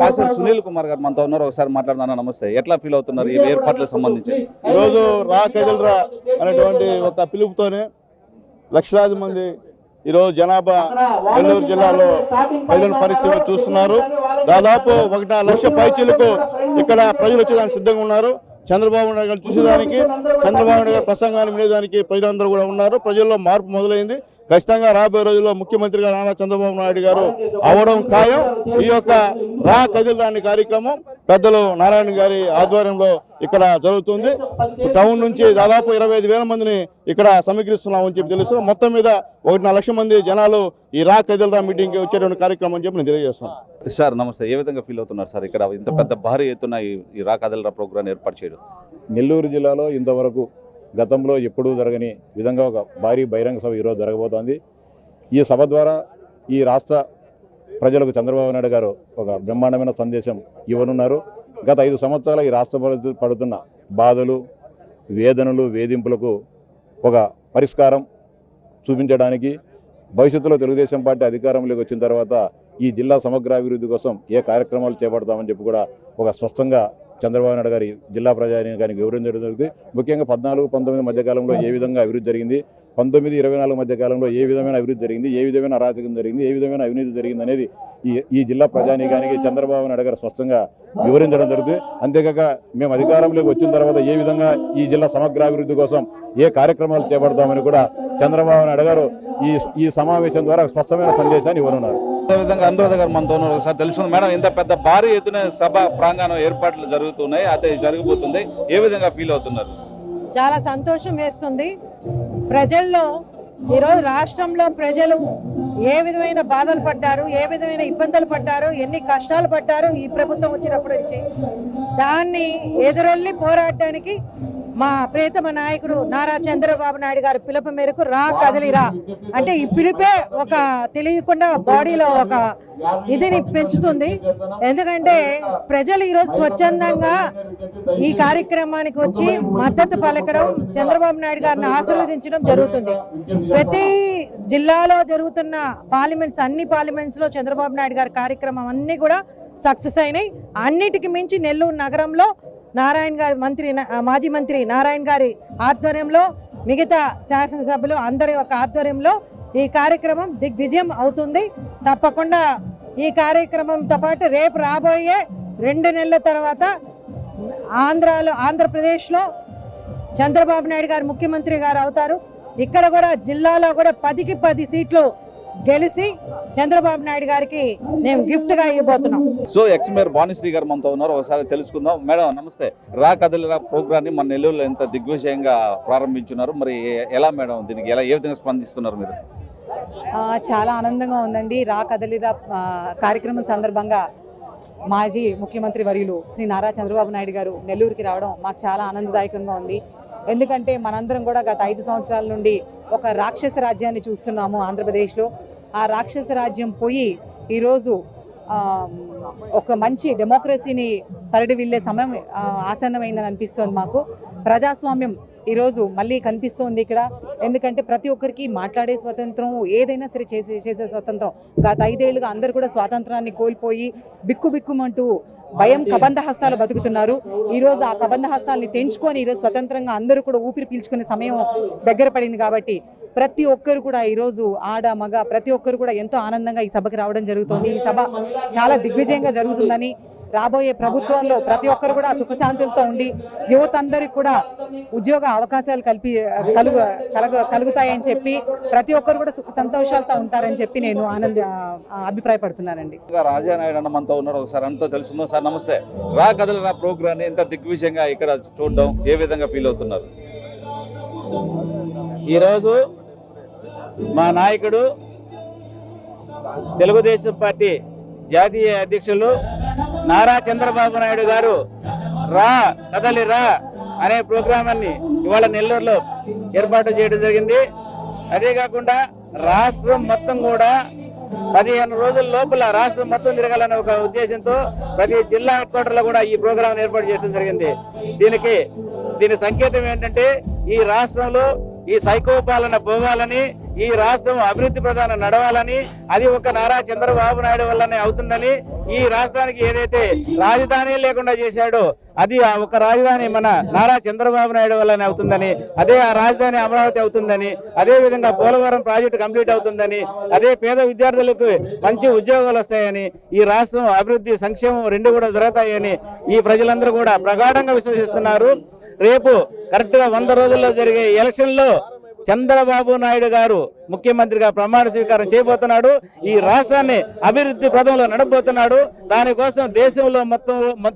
Pastor Sunil Kumar గారు మనతో ఉన్నారు. ఒకసారి మాట్లాడదాం. నమస్తే, ఎట్లా ఫీల్ అవుతున్నారు ఈ ఏర్పాట్లకు సంబంధించి? ఈరోజు రా కదిలిరా అనేటువంటి ఒక పిలుపుతోనే లక్షలాది మంది ఈరోజు జనాభా నెల్లూరు జిల్లాలో కదిలిన పరిస్థితులు చూస్తున్నారు. దాదాపు 1.5 లక్ష పైచీలకు ఇక్కడ ప్రజలు వచ్చేదానికి సిద్ధంగా ఉన్నారు. చంద్రబాబు నాయుడు గారు చూసేదానికి, చంద్రబాబు నాయుడు గారి ప్రసంగాన్ని వినేదానికి ప్రజలందరూ కూడా ఉన్నారు. ప్రజల్లో మార్పు మొదలైంది. ఖచ్చితంగా రాబోయే రోజుల్లో ముఖ్యమంత్రిగా నారా చంద్రబాబు నాయుడు గారు అవడం ఖాయం. ఈ యొక్క రా కదిలిరాని కార్యక్రమం పెద్దలు నారాయణ గారి ఆధ్వర్యంలో ఇక్కడ జరుగుతుంది. టౌన్ నుంచి దాదాపు 25,000 మందిని ఇక్కడ సమీకరిస్తున్నామని చెప్పి తెలుసు. మొత్తం మీద 1.5 లక్ష మంది జనాలు ఈ రా కదిలిరా మీటింగ్కి వచ్చేటువంటి కార్యక్రమం అని చెప్పి నేను తెలియజేస్తున్నాను. సార్ నమస్తే, ఏ విధంగా ఫీల్ అవుతున్నారు సార్ ఇక్కడ ఇంత పెద్ద భారీ ఎత్తున ఈ రా కదిలిరా ప్రోగ్రాం ఏర్పాటు చేయడం? నెల్లూరు జిల్లాలో ఇంతవరకు గతంలో ఎప్పుడూ జరగని విధంగా ఒక భారీ బహిరంగ సభ ఈరోజు జరగబోతోంది. ఈ సభ ద్వారా ఈ రాష్ట్ర ప్రజలకు చంద్రబాబు నాయుడు గారు ఒక బ్రహ్మాండమైన సందేశం ఇవ్వనున్నారు. గత 5 సంవత్సరాల ఈ రాష్ట్ర పడుతున్న బాధలు, వేదనలు, వేధింపులకు ఒక పరిష్కారం చూపించడానికి, భవిష్యత్తులో తెలుగుదేశం పార్టీ అధికారంలోకి వచ్చిన తర్వాత ఈ జిల్లా సమగ్రాభివృద్ధి కోసం ఏ కార్యక్రమాలు చేపడతామని చెప్పి కూడా ఒక స్పష్టంగా చంద్రబాబు నాయుడు గారి జిల్లా ప్రజానీకానికి వివరించడం జరుగుతుంది. ముఖ్యంగా 14-19 మధ్యకాలంలో ఏ విధంగా అభివృద్ధి జరిగింది, 19-24 మధ్యకాలంలో ఏ విధమైన అభివృద్ధి జరిగింది, ఏ విధమైన అరాచకం జరిగింది, ఏ విధమైన అవినీతి జరిగింది అనేది ఈ జిల్లా ప్రజానీకానికి చంద్రబాబు నాయుడు గారు స్పష్టంగా వివరించడం జరుగుతుంది. అంతేకాక మేము అధికారంలోకి వచ్చిన తర్వాత ఏ విధంగా ఈ జిల్లా సమగ్రాభివృద్ధి కోసం ఏ కార్యక్రమాలు చేపడతామని కూడా చంద్రబాబు నాయుడు గారు ఈ సమావేశం ద్వారా స్పష్టమైన సందేశాన్ని ఇవ్వనున్నారు. అదేవిధంగా అనురాధ గారు మనతో ఉన్నారు. ఒకసారి తెలుస్తుంది మేడం, ఇంత పెద్ద భారీ ఎత్తున సభ ప్రాంగణం ఏర్పాట్లు జరుగుతున్నాయి, అదే జరగబోతుంది, ఏ విధంగా ఫీల్ అవుతున్నారు? చాలా సంతోషం వేస్తుంది. ప్రజల్లో ఈరోజు రాష్ట్రంలో ప్రజలు ఏ విధమైన బాధలు పడ్డారు, ఏ విధమైన ఇబ్బందులు పడ్డారు, ఎన్ని కష్టాలు పడ్డారు ఈ ప్రభుత్వం వచ్చినప్పుడు నుంచి, దాన్ని ఎదురొల్లి పోరాడడానికి మా ప్రియతమ నాయకుడు నారా చంద్రబాబు నాయుడు గారి పిలుపు మేరకు రా కదిలిరా అంటే ఈ పిలుపే ఒక తెలియకుండా బాడీలో ఒక ఇదిని పెంచుతుంది. ఎందుకంటే ప్రజలు ఈరోజు స్వచ్ఛందంగా ఈ కార్యక్రమానికి వచ్చి మద్దతు పలకడం, చంద్రబాబు నాయుడు గారిని ఆశీర్వదించడం జరుగుతుంది. ప్రతి జిల్లాలో జరుగుతున్న అన్ని పార్లమెంట్స్ లో చంద్రబాబు నాయుడు గారి కార్యక్రమం అన్ని కూడా సక్సెస్ అయినాయి. అన్నిటికి మించి నెల్లూరు నగరంలో నారాయణ గారి మాజీ మంత్రి నారాయణ గారి ఆధ్వర్యంలో, మిగతా శాసనసభ్యులు అందరి యొక్క ఆధ్వర్యంలో ఈ కార్యక్రమం దిగ్విజయం అవుతుంది. తప్పకుండా ఈ కార్యక్రమంతో పాటు రేపు రాబోయే 2 నెలల తర్వాత ఆంధ్రప్రదేశ్లో చంద్రబాబు నాయుడు గారు ముఖ్యమంత్రి గారు అవుతారు. ఇక్కడ కూడా జిల్లాలో కూడా 10కి 10 సీట్లు గెలిచి చంద్రబాబు నాయుడు గారికి మేము గిఫ్ట్ గా ఇవ్వబోతున్నాం. సో ఎక్స్మేయర్ భానుశ్రీ గారు మనతో ఉన్నారు. ఒకసారి తెలుసుకుందాం. మేడం నమస్తే, రా కదిలిరా ప్రోగ్రామ్ ని మన నెల్లూరులో ఎంత దిగ్విజయంగా ప్రారంభించున్నారు, మరి ఎలా మేడం దీనికి ఏ విధంగా స్పందిస్తున్నారు మీరు? చాలా ఆనందంగా ఉందండి. రా కదిలిరా కార్యక్రమం సందర్భంగా మాజీ ముఖ్యమంత్రి వర్యులు శ్రీ నారా చంద్రబాబు నాయుడు గారు నెల్లూరుకి రావడం మాకు చాలా ఆనందదాయకంగా ఉంది. ఎందుకంటే మనందరం కూడా గత 5 సంవత్సరాల నుండి ఒక రాక్షస రాజ్యాన్ని చూస్తున్నాము ఆంధ్రప్రదేశ్లో. ఆ రాక్షస రాజ్యం పోయి ఈరోజు ఒక మంచి డెమోక్రసీని పరిడివిల్లే సమయం ఆసన్నమైందని అనిపిస్తోంది మాకు. ప్రజాస్వామ్యం ఈరోజు మళ్ళీ కనిపిస్తోంది ఇక్కడ. ఎందుకంటే ప్రతి ఒక్కరికి మాట్లాడే స్వతంత్రం, ఏదైనా సరే చేసే స్వతంత్రం. గత 5 ఏళ్లుగా అందరూ కూడా స్వాతంత్రాన్ని కోల్పోయి బిక్కుబిక్కుమంటూ భయం కబంధ హస్తాలు బతుకుతున్నారు. ఈరోజు ఆ కబంధ హస్తాలని తెంచుకొని ఈరోజు స్వతంత్రంగా అందరూ కూడా ఊపిరి పీల్చుకునే సమయం దగ్గర పడింది. కాబట్టి ప్రతి ఒక్కరు కూడా ఈరోజు ఆడ మగ ప్రతి ఒక్కరు కూడా ఎంతో ఆనందంగా ఈ సభకి రావడం జరుగుతుంది. ఈ సభ చాలా దిగ్విజయంగా జరుగుతుందని, రాబోయే ప్రభుత్వంలో ప్రతి ఒక్కరు కూడా సుఖశాంతులతో ఉండి యువత అందరికి కూడా ఉద్యోగ అవకాశాలు కలుగుతాయని చెప్పి ప్రతి ఒక్కరు కూడా సుఖ సంతోషాలతో ఉంటారని చెప్పి నేను అభిప్రాయపడుతున్నానండి. రాజానాయుడు అన్న మనతో ఉన్నారు. ఒకసారి అంతా తెలుసుకుందాం. సార్ నమస్తే, రా కదిలిరా ప్రోగ్రామ్ ని ఎంత దిగ్విజయంగా ఇక్కడ చూడడం ఏ విధంగా ఫీల్ అవుతున్నారు? ఈరోజు మా నాయకుడు తెలుగుదేశం పార్టీ జాతీయ అధ్యక్షులు నారా చంద్రబాబు నాయుడు గారు రా కదలిరా అనే ప్రోగ్రామాన్ని ఇవాళ నెల్లూరులో ఏర్పాటు చేయడం జరిగింది. అదే కాకుండా రాష్ట్రం మొత్తం కూడా 15 రోజుల లోపల రాష్ట్రం మొత్తం తిరగాలనే ఒక ఉద్దేశంతో ప్రతి జిల్లా హెడ్ క్వార్టర్లో కూడా ఈ ప్రోగ్రాం ఏర్పాటు చేయడం జరిగింది. దీని సంకేతం ఏంటంటే ఈ రాష్ట్రంలో ఈ సైకో పాలన పోవాలని, ఈ రాష్ట్రం అభివృద్ధి ప్రధాన నడవాలని, అది ఒక నారా చంద్రబాబు నాయుడు వల్లనే అవుతుందని ఈ రాష్ట్రానికి ఏదైతే రాజధాని లేకుండా చేశాడో అది ఆ ఒక రాజధాని మన నారా చంద్రబాబు నాయుడు వల్లనే అవుతుందని, అదే ఆ రాజధాని అమరావతి అవుతుందని, అదే విధంగా పోలవరం ప్రాజెక్టు కంప్లీట్ అవుతుందని, అదే పేద విద్యార్థులకు మంచి ఉద్యోగాలు వస్తాయని, ఈ రాష్ట్రం అభివృద్ధి సంక్షేమం రెండు కూడా జరుగుతాయని ఈ ప్రజలందరూ కూడా ప్రగాఢంగా విశ్వసిస్తున్నారు. రేపు కరెక్ట్ గా 100 రోజుల్లో జరిగే ఎలక్షన్ లో చంద్రబాబు నాయుడు గారు ముఖ్యమంత్రిగా ప్రమాణ స్వీకారం చేయబోతున్నాడు. ఈ రాష్ట్రాన్ని అభివృద్ధి పథంలో నడపబోతున్నాడు. దానికోసం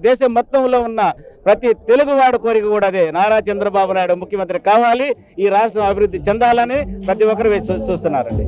దేశం మొత్తంలో ఉన్న ప్రతి తెలుగువాడు కోరిక కూడా అదే, నారా చంద్రబాబు నాయుడు ముఖ్యమంత్రి కావాలి, ఈ రాష్ట్రం అభివృద్ధి చెందాలని ప్రతి ఒక్కరు చూస్తున్నారండి.